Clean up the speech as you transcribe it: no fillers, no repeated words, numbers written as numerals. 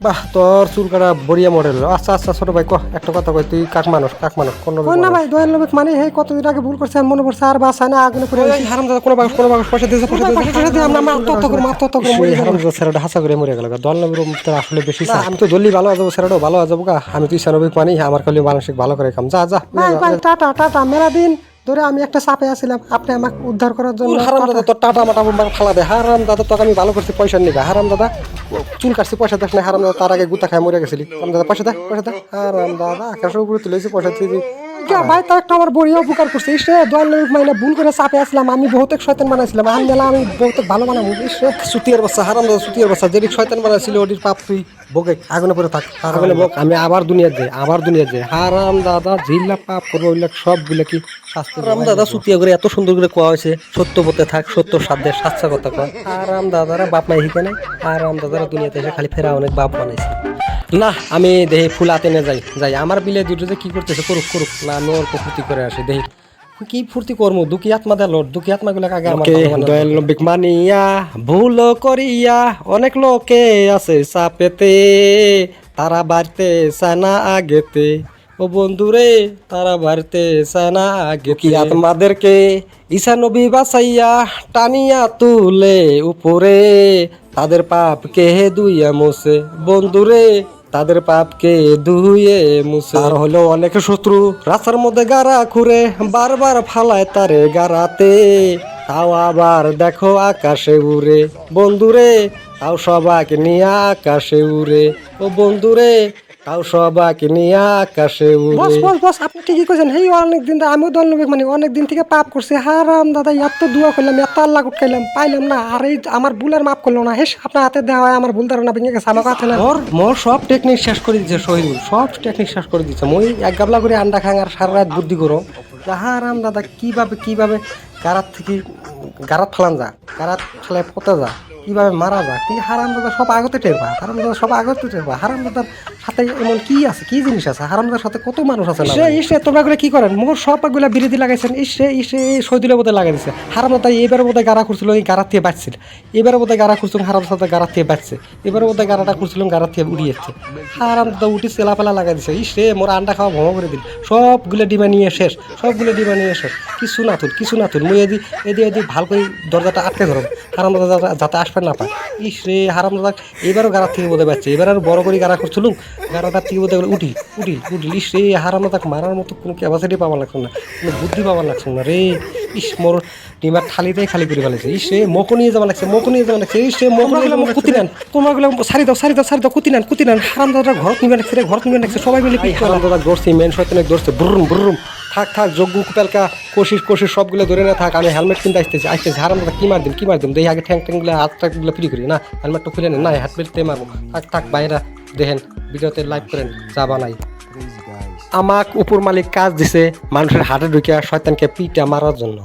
বাহ তোর চুল কাটা বড়িয়া মডেল। আচ্ছা আচ্ছা ছোট ভাই একটা কথা কই, তুই কাক মানুষ কোন না ভাই দয়াল নবীক মানে এই কতদিন আগে ভুল করছে মনে পড়ছে আর বাসা না আগুনে পড়ে হারাম দাদা কোনো বাস পয়সা দিয়েছে পয়সা দিয়ে আমরা আত্মহত্যা করব মরে হারাম দাদা ছেলেটা হাসা করে মরে গেল। দয়াল নবীর তোর আসলে বেশি আমি তো দলি ভালো আছো ছেলেটাও ভালো আছো গা। আমি তুই নবীক মানি আমার খালি মানসিক ভালো করে কাম। যা যা টাটা টাটা মেরা দিন ধরে আমি একটা চাপে আছিলাম, আপনি আমাকে উদ্ধার করার জন্য। হারাম দাদা তোর টাটা মাটা ফালা দে। হারাম দাদা তোকে আমি ভালো করছি পয়সা নিবে। হারাম দাদা চুল কাটছি পয়সা দেখ না। হারাম দাদা তার আগে গুতা খায় মরে গেছিলি। হারাম দাদা পয়সা দে। হারাম দাদা আকাশের উপরে তুলেছি পয়সা তুই ভাই তো একটা আমার বড়িয়া উপকার করছে। ইসে দয়াল নবীক মাইনা ভুল করে চাপে আসলাম, আমি বহুত শয়তান বানাইছিলাম। আন মেলা আমি বহুত ভালো বানাবো। ইসে সুতিয়ার বাচ্চা হারাম দাদা সুতিয়ার বাচ্চা যেটি শয়তান বানাইছিল ওটির পাপ তুই বকে আগুনে পরে থাক। আগুনে বক আমি আবার দুনিয়াতে যাই। হারাম দাদা জিল্লা পাপ করবো ওইগুলা সবগুলা কি শাস্তি। হারাম দাদা সুতিয়া করে এত সুন্দর করে কোয়া হয়েছে সত্য পথে থাক, সত্য সাধ্যের সাচ্চা কথা কয়। হারাম দাদারা বাপ মাই হিকে নাই। হারাম দাদারা দুনিয়াতে এসে খালি ফেরা অনেক বাপ বানাইছে। না আমি দেখি ফুল হাতে নিয়ে যাই আমার বিলে দুটো যে কি করতেছে করুক না। আমি অল্প ফুর্তি করে আসি দেখি কি ফুর্তি করবো। দুঃখী আত্মা দে লোড দুঃখী আত্মা গুলা আগে আমার দয়াল নবীক মানিয়া ভুল করিয়া অনেক লোকে আছে চাপেতে, তারা বাড়তে চায় না আগেতে। ও বন্ধুরে তারা বাড়তে চায় না আগে কি আত্মাদেরকে ঈসা নবী বাঁচাইয়া টানিয়া তুলে উপরে, তাদের পাপকে দুইয়া মোছে বন্ধুরে তাদের পাপকে ধুয়ে মুছে। আর হলো অনেক শত্রু রাস্তার মধ্যে গাড়া খুঁড়ে বারবার ফালায় তারে গাড়াতে, তাও আবার দেখো আকাশে উড়ে বন্ধুরে তাও সবাইকে নিয়ে আকাশে উড়ে। ও বন্ধুরে তাও সবাইকে নিয়ে আকাশে উড়ে। বস আপনি ঠিকই কইছেন। হেই অনেক দিন আমিও দল নবীক মানে অনেক দিন থেকে পাপ করছি। হারাম দাদা এত দোয়া করলাম এত আল্লাহ উঠাইলাম পাইলাম না। আর এই আমার ভুলের মাপ করলো না। হেস আপনার হাতে দেওয়া হয় আমার ভুল ধারণা ভেঙে গেছে আমার কাছে না। মোর সব টেকনিক শেষ করে দিচ্ছে শহীদুল, সব টেকনিক শেষ করে দিচ্ছে। মই এক গাবলা করে আন্ডা খাং আর সারা রাত বুদ্ধি করো। হারাম দাদা কিভাবে গারাত থেকে গারাত ফালান যা, গারাত ফেলায় পতে যা, কিভাবে মারা যা কি হারাম দাদা সব আগতে টের পা। হারাম দাদা সব আগতে টের পা। হারাম দাদার সাথে এমন কি আছে কি জিনিস আছে। হারাম দাদার সাথে কত মানুষ আছে না। ইসে তোমরা করে কি করেন মোর সবগুলা বিরোধী লাগাইছেন। ইসে শহীদুলের বোধহয় লাগাই দিচ্ছে। হারাম দাদা এবারে বোধহয় গাড়া করছিল এই গাড়া থেকে বাঁচছিল। এবারে বোধহয় গাড়া করছিল হারাম দাদা গাড়া থেকে বাঁচছে। এবারে বোধহয় গাড়াটা করছিলাম গাড়া থেকে উড়িয়েছে। হারাম দাদা উঠি চেলাপেলা লাগাই দিচ্ছে। ইসে মোর আন্ডা খাওয়া ভঙ্গ করে দিল। সবগুলো ডিমা নিয়ে শেষ কিছু না তুল মুই এদি ভাল করে দরজাটা আটকে ধরো হারাম দাদা যাতে আসবে না পায়। ইসরে হারাম দাদা এবারও গাড়া থেকে বোধহয় বাচ্চা। এবার আর বড় করে গাড়া করছিলুম গাড়াটা থেকে বোধহয় উঠিল। ইসরে হারাম দাদা মারার মতো কোনো ক্যাপাসিটি পাওয়া লাগছে না, কোনো বুদ্ধি পাওয়া লাগছে না রে। ইস মোর ডিমার থালিতেই খালি করে ফেলেছে। ইসে মকো নিয়ে যাওয়া লাগছে ইসে মকগুলো কুতি নেন তোমাগুলো সারি দাও কুতি নেন। হারাম দাদা ঘর নিবে লাগছে সবাই মিলে হারাম দাদা ধরছি মেন শয়তানে ধরছে ব্রুম থাক যোগ্য পেলকা কোশিস সবগুলো ধরে না থাক। আমি হেলমেট কিনতে আসতেছি হারাম দাদা কি মার দিম দেখি আগে ঠ্যাংগুলো হাতগুলো ফ্রি করি না। হেলমেটটা খুলে নেন না হেলমেটতে মারবো। থাক বাইরা দেখেন ভিডিওতে লাইভ করেন যা বানাই। আমাক উপর মালিক কাজ দিছে মানুষের হাটে ঢুকিয়া শয়তানকে পিটা মারার জন্য।